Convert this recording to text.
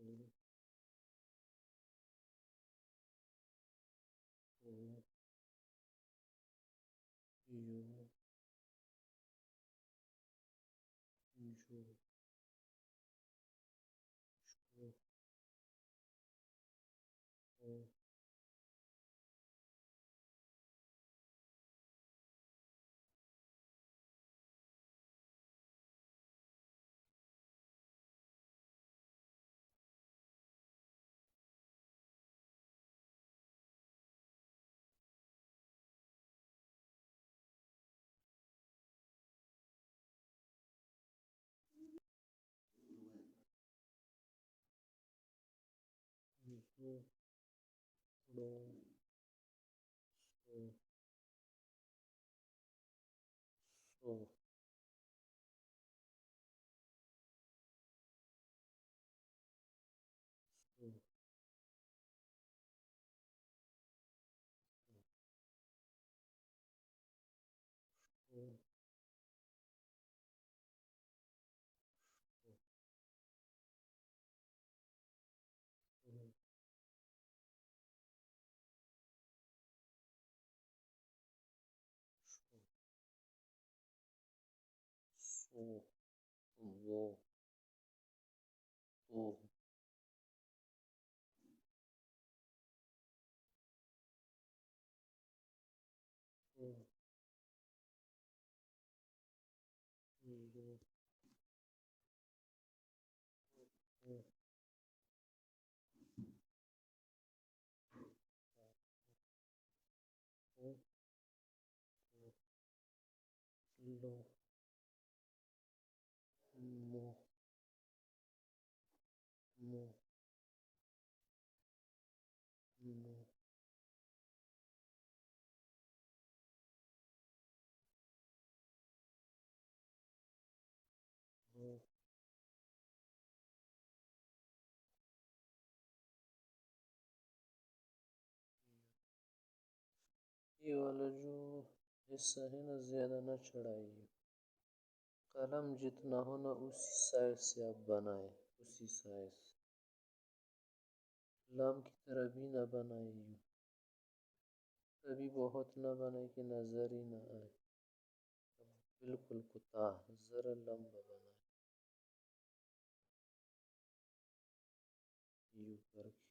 You you you जो show ओ जो रो सो सो सो सो सो वो ओ ओ जो ओ ओ लो मो मो मो मो ये वाला जो हिस्सा है ना ज़्यादा ना चढ़ाइए। कलम जितना हो ना उसी साइज से आप बनाए, उसी साइज। लाम की तरह भी ना बनाइए, कभी बहुत ना बनाए कि नजर ही ना आए। बिल्कुल कुताह जरा लंबा बनाए, यू करके।